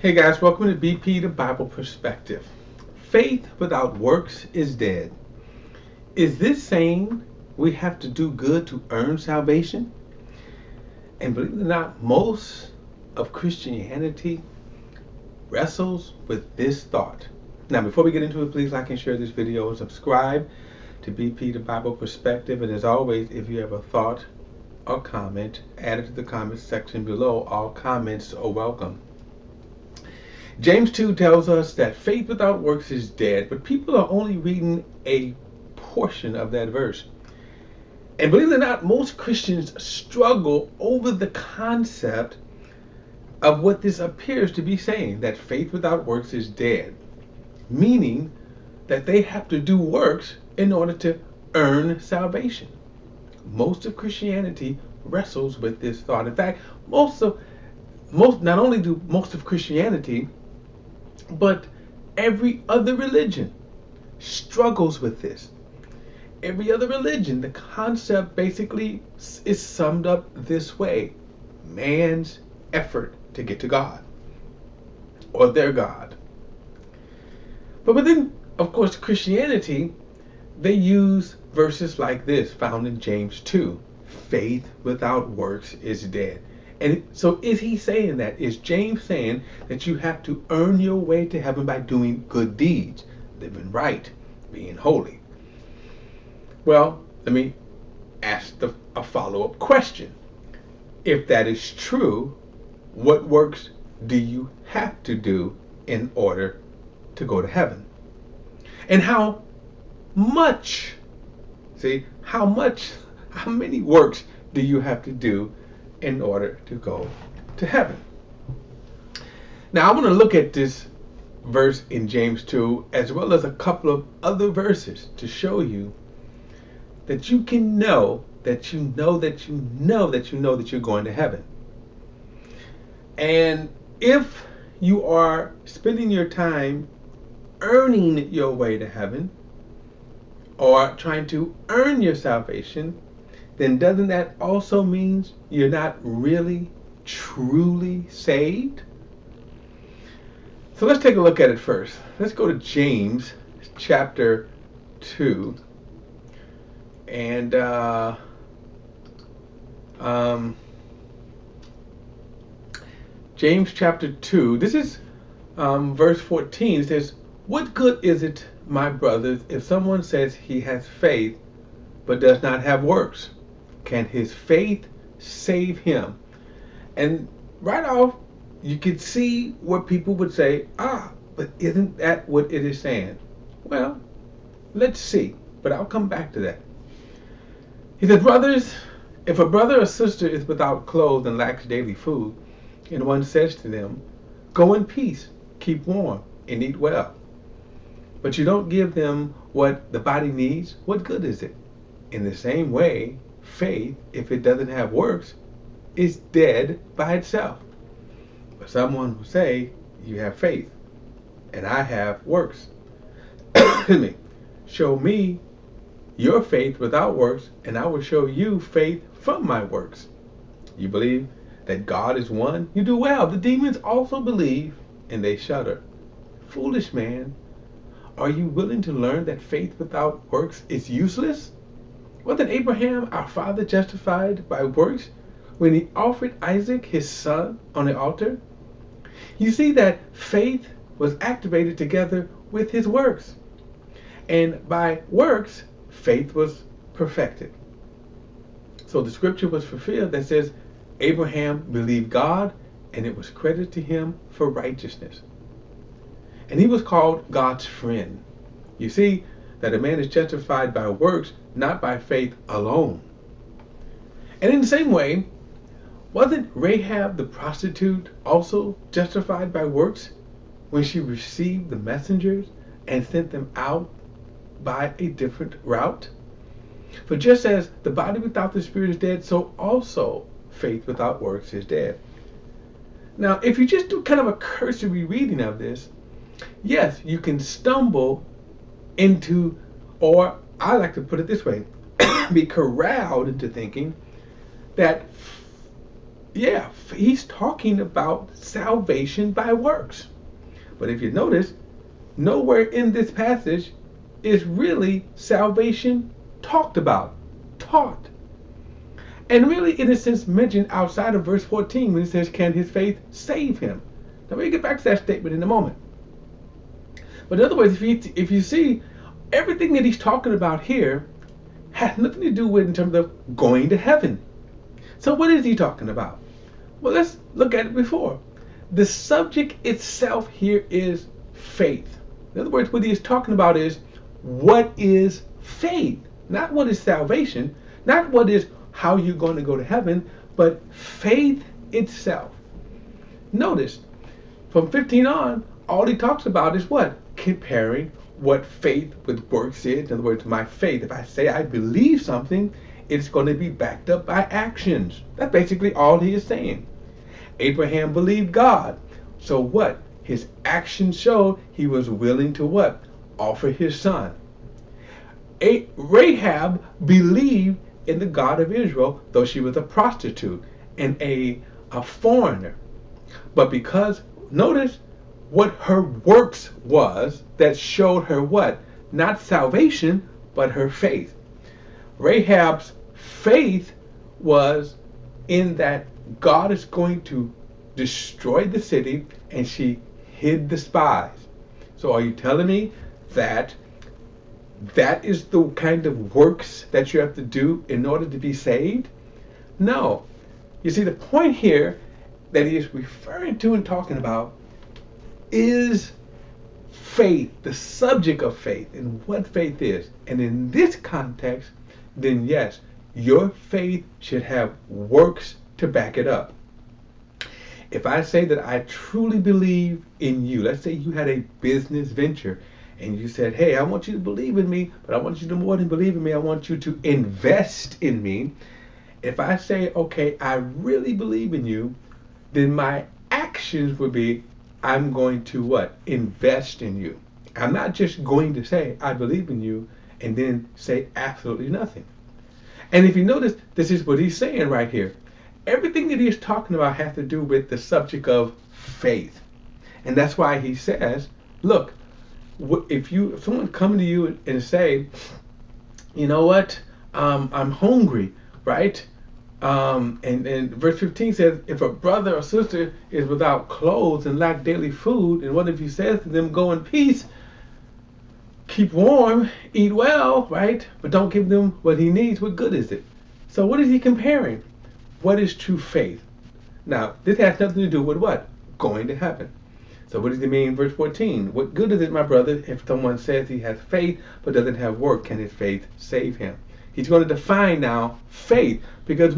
Hey guys, welcome to BP the Bible Perspective. Faith without works is dead. Is this saying we have to do good to earn salvation? And believe it or not, most of Christianity wrestles with this thought. Now, before we get into it, please like and share this video and subscribe to BP the Bible Perspective. And as always, if you have a thought or comment, add it to the comment section below. All comments are welcome. James 2 tells us that faith without works is dead, but people are only reading a portion of that verse. And believe it or not, most Christians struggle over the concept of what this appears to be saying, that faith without works is dead, meaning that they have to do works in order to earn salvation. Most of Christianity wrestles with this thought. In fact, not only do most of Christianity, but every other religion struggles with this. Every other religion, the concept basically is summed up this way: man's effort to get to God or their God. But within, of course, Christianity, they use verses like this found in James 2. Faith without works is dead. And so is he saying that? Is James saying that you have to earn your way to heaven by doing good deeds, living right, being holy? Well, let me ask a follow-up question. If that is true, what works do you have to do in order to go to heaven? And how many works do you have to do in order to go to heaven? Now, I want to look at this verse in James 2 as well as a couple of other verses to show you that you can know that you know that you know that you know that you're going to heaven. And if you are spending your time earning your way to heaven or trying to earn your salvation, then doesn't that also mean you're not really, truly saved? So let's take a look at it first. Let's go to James chapter 2. And James chapter 2, this is verse 14. It says, "What good is it, my brothers, if someone says he has faith but does not have works? Can his faith save him?" And right off, you could see what people would say, but isn't that what it is saying? Well, let's see, but I'll come back to that. He said, "Brothers, if a brother or sister is without clothes and lacks daily food, and one says to them, 'Go in peace, keep warm, and eat well,' but you don't give them what the body needs, what good is it? In the same way, faith, if it doesn't have works, is dead by itself. But someone will say, 'You have faith, and I have works.' Excuse me. Show me your faith without works, and I will show you faith from my works. You believe that God is one? You do well. The demons also believe, and they shudder. Foolish man, are you willing to learn that faith without works is useless? Wasn't Abraham, our father, justified by works when he offered Isaac, his son, on the altar? You see that faith was activated together with his works. And by works, faith was perfected. So the scripture was fulfilled that says, Abraham believed God, and it was credited to him for righteousness. And he was called God's friend. You see that a man is justified by works, not by faith alone. And in the same way, wasn't Rahab the prostitute also justified by works when she received the messengers and sent them out by a different route? For just as the body without the spirit is dead, so also faith without works is dead. Now, if you just do kind of a cursory reading of this, yes, you can stumble into, or I like to put it this way, be corralled into thinking that Yeah, he's talking about salvation by works. But if you notice, nowhere in this passage is really salvation talked about, taught. And really, in a sense, mentioned outside of verse 14 when it says, can his faith save him? Now, we'll get back to that statement in a moment. But in other words, if you see, everything that he's talking about here has nothing to do with in terms of going to heaven. So what is he talking about? Well, let's look at it before. The subject itself here is faith. In other words, what he is talking about is what is faith? Not what is salvation, not what is how you're going to go to heaven, but faith itself. Notice, from 15 on, all he talks about is what? Comparing what faith with works is. In other words, my faith, if I say I believe something, it's going to be backed up by actions. That's basically all he is saying. Abraham believed God. So what? His actions showed he was willing to what? Offer his son. Rahab believed in the God of Israel, though she was a prostitute and a foreigner. But because, notice what her works was that showed her what? Not salvation, but her faith. Rahab's faith was in that God is going to destroy the city, and she hid the spies. So are you telling me that that is the kind of works that you have to do in order to be saved? No. You see, the point here that he is referring to and talking about is faith, the subject of faith, and what faith is. And in this context, then yes, your faith should have works to back it up. If I say that I truly believe in you, let's say you had a business venture and you said, hey, I want you to believe in me, but I want you to more than believe in me, I want you to invest in me. If I say, okay, I really believe in you, then my actions would be, I'm going to what? Invest in you. I'm not just going to say, I believe in you, and then say absolutely nothing. And if you notice, this is what he's saying right here. Everything that he's talking about has to do with the subject of faith. And that's why he says, look, if someone come to you and say, you know what, I'm hungry, right? And verse 15 says, if a brother or sister is without clothes and lack daily food, and what if he says to them, go in peace, keep warm, eat well, right? But don't give them what he needs, what good is it? So what is he comparing? What is true faith? Now, this has nothing to do with what? Going to heaven. So what does he mean in verse 14? What good is it, my brother, if someone says he has faith but doesn't have work? Can his faith save him? He's going to define now faith, because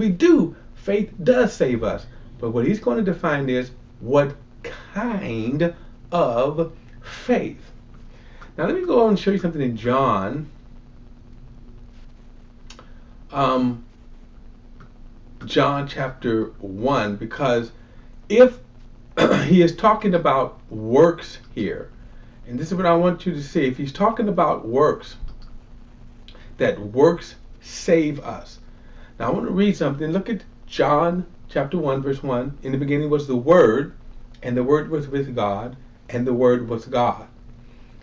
faith does save us. But what he's going to define is what kind of faith. Now let me go on and show you something in John. John chapter 1, because if he is talking about works here, and this is what I want you to see, if he's talking about works, that works save us. Now I want to read something. Look at John chapter 1 verse 1. In the beginning was the Word, and the Word was with God, and the Word was God.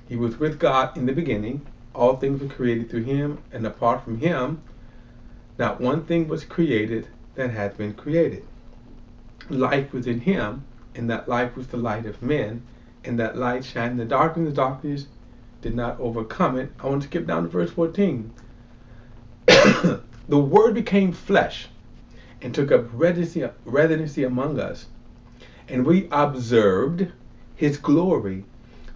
He was with God in the beginning. All things were created through him, and apart from him not one thing was created that had been created. Life was in him, and that life was the light of men, and that light shined in the darkness, and the darkness did not overcome it. I want to skip down to verse 14. The Word became flesh and took up residency among us, and we observed his glory,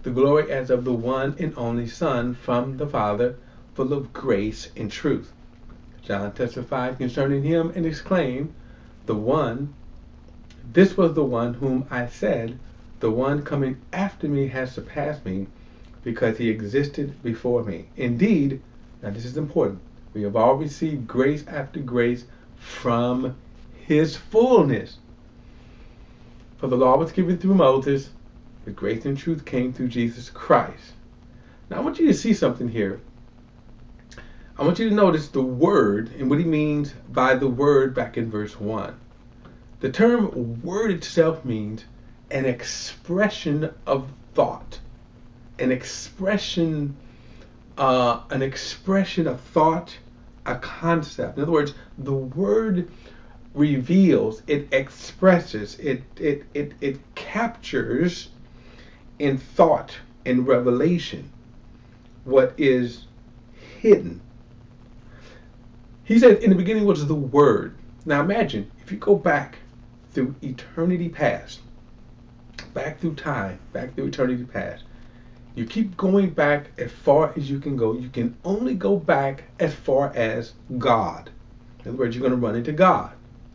the glory as of the one and only Son from the Father, full of grace and truth. John testified concerning him and exclaimed, this was the one whom I said, the one coming after me has surpassed me, because he existed before me. Indeed, now this is important, we have all received grace after grace from his fullness. For the law was given through Moses, but grace and truth came through Jesus Christ. Now I want you to see something here. I want you to notice the word and what he means by the word back in verse 1. The term word itself means an expression of thought, an expression of thought, a concept. In other words, the word reveals, it expresses, it captures in thought, in revelation, what is hidden. He said, in the beginning was the Word. Now imagine, if you go back through eternity past, back through time, back through eternity past, you keep going back as far as you can go. You can only go back as far as God. In other words, you're going to run into God.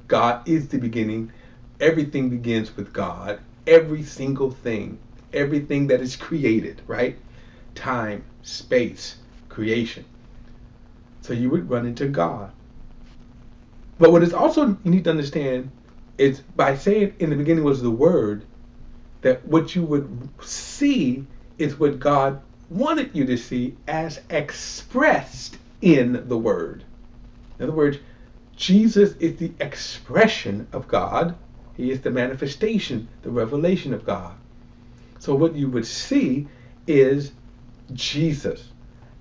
God is the beginning. Everything begins with God. Every single thing. Everything that is created, right? Time, space, creation. So you would run into God. But what is also you need to understand is by saying in the beginning was the Word, that what you would see is what God wanted you to see as expressed in the Word. In other words, Jesus is the expression of God. He is the manifestation, the revelation of God. So what you would see is Jesus,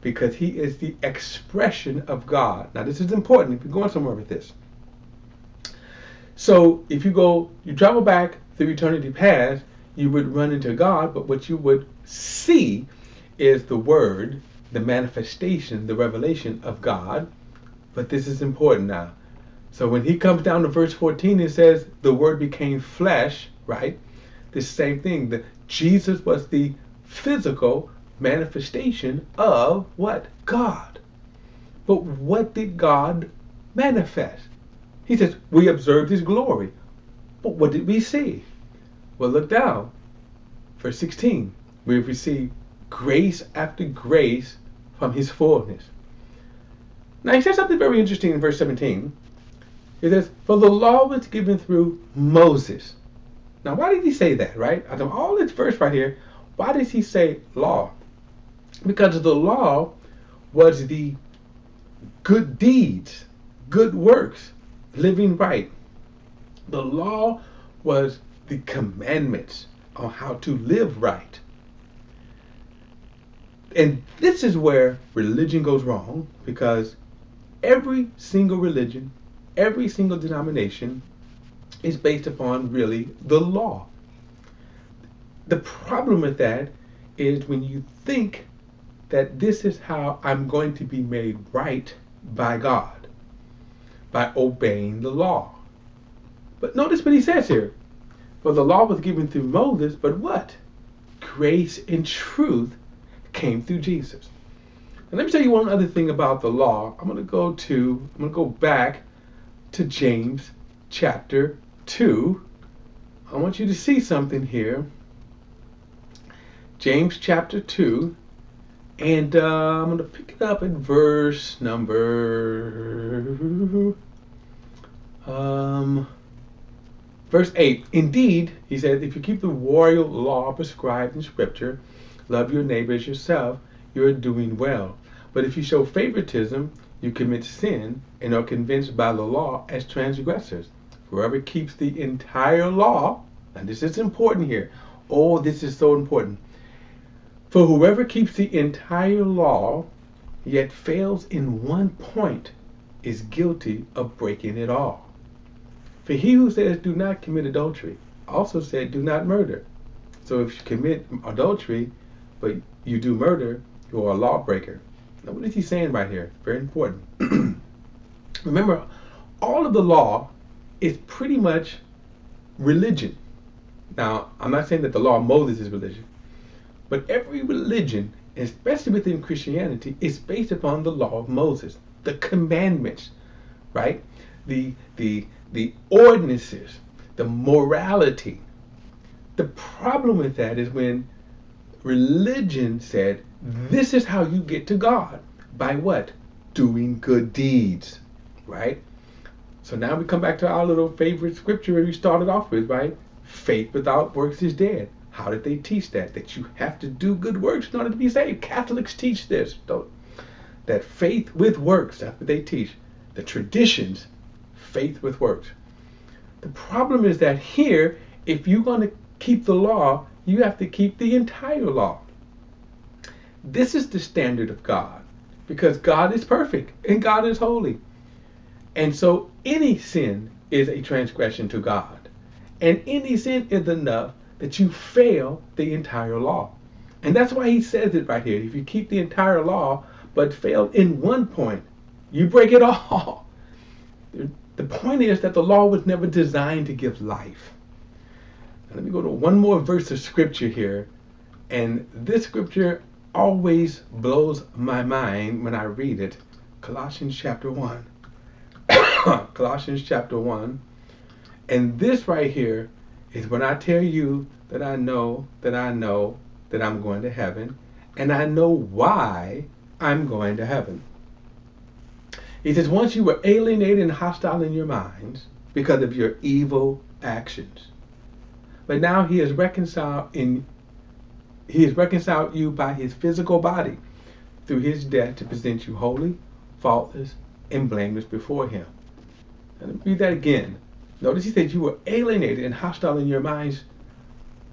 because he is the expression of God. Now this is important if you're going somewhere with this. So if you travel back through eternity past, you would run into God, but what you would see is the Word, the manifestation, the revelation of God. But this is important now. So when he comes down to verse 14, it says the Word became flesh, right? The same thing. Jesus was the physical manifestation of what? God. But what did God manifest? He says, we observed his glory. But what did we see? Well, look down. Verse 16. We received grace after grace from his fullness. Now he says something very interesting in verse 17. He says, for the law was given through Moses. Now why did he say that, right? Out of all this verse right here, why does he say law? Because the law was the good deeds, good works, living right. The law was the commandments on how to live right. And this is where religion goes wrong, because every single religion, every single denomination is based upon really the law. The problem with that is when you think that this is how I'm going to be made right by God, by obeying the law. But notice what he says here. For the law was given through Moses, but what? Grace and truth came through Jesus. And let me tell you one other thing about the law. I'm going to go back to James chapter 2. I want you to see something here. James chapter 2. And I'm going to pick it up at verse number verse 8. Indeed, he said, if you keep the royal law prescribed in Scripture, love your neighbor as yourself, you're doing well. But if you show favoritism, you commit sin and are convinced by the law as transgressors. Whoever keeps the entire law, and this is important here. Oh, this is so important. For whoever keeps the entire law, yet fails in one point, is guilty of breaking it all. For he who says, do not commit adultery, also said, do not murder. So if you commit adultery, but you do murder, you're a lawbreaker. Now what is he saying right here? Very important. Remember, all of the law is pretty much religion. Now, I'm not saying that the law of Moses is religion, but every religion, especially within Christianity, is based upon the law of Moses, the commandments, right? The ordinances, the morality. The problem with that is when religion said, this is how you get to God. By what? Doing good deeds, right? So now we come back to our little favorite scripture where we started off with, right? Faith without works is dead. How did they teach that? That you have to do good works in order to be saved. Catholics teach this. That faith with works, that's what they teach. The traditions, faith with works. The problem is that here, if you're going to keep the law, you have to keep the entire law. This is the standard of God, because God is perfect and God is holy. And so any sin is a transgression to God. And any sin is enough that you fail the entire law. And that's why he says it right here. If you keep the entire law but fail in one point, you break it all. The point is that the law was never designed to give life. Now, let me go to one more verse of scripture here. And this scripture always blows my mind when I read it. Colossians chapter 1. Colossians chapter 1. And this right here is when I tell you that I know that I'm going to heaven, and I know why I'm going to heaven. He says, once you were alienated and hostile in your minds because of your evil actions, but now he has reconciled you by his physical body through his death to present you holy, faultless, and blameless before him. Let me read that again. Notice he said you were alienated and hostile in your minds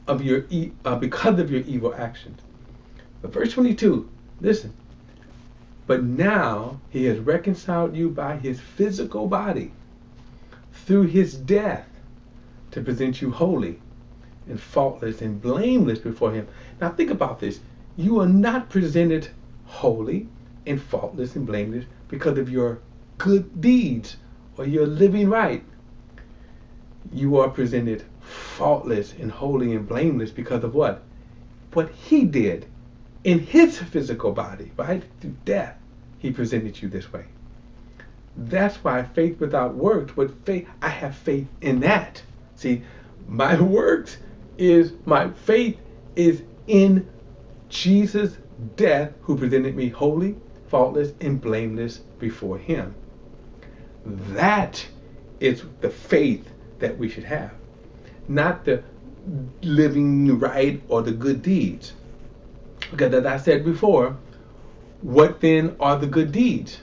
of because of your evil actions. But verse 22, listen. But now he has reconciled you by his physical body through his death to present you holy and faultless and blameless before him. Now think about this. You are not presented holy and faultless and blameless because of your good deeds or your living right. You are presented faultless and holy and blameless because of what? What he did in his physical body, right? Through death, he presented you this way. That's why faith without works, I have faith in that. See, my works is, my faith is in Jesus' death, who presented me holy, faultless, and blameless before him. That is the faith that we should have, not the living right or the good deeds. Because as I said before, what then are the good deeds?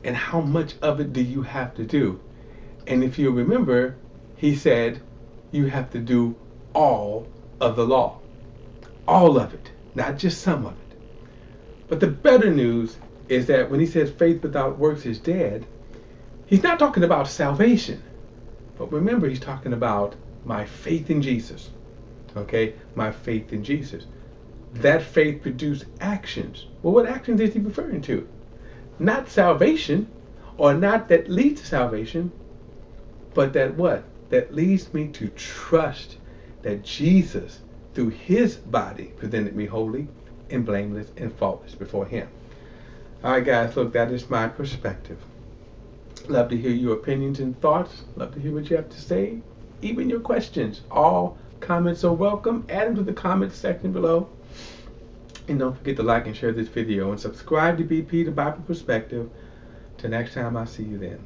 And how much of it do you have to do? And if you remember, he said you have to do all of the law. All of it, not just some of it. But the better news is that when he says faith without works is dead, he's not talking about salvation. But remember, he's talking about my faith in Jesus. Okay? My faith in Jesus. That faith produced actions. Well, what actions is he referring to? Not salvation, or not that leads to salvation, but that what? That leads me to trust that Jesus, through his body, presented me holy and blameless and faultless before him. All right, guys, look, that is my perspective. Love to hear your opinions and thoughts. Love to hear what you have to say, even your questions. All comments are welcome. Add them to the comments section below. And don't forget to like and share this video and subscribe to BP, the Bible Perspective. Till next time, I'll see you then.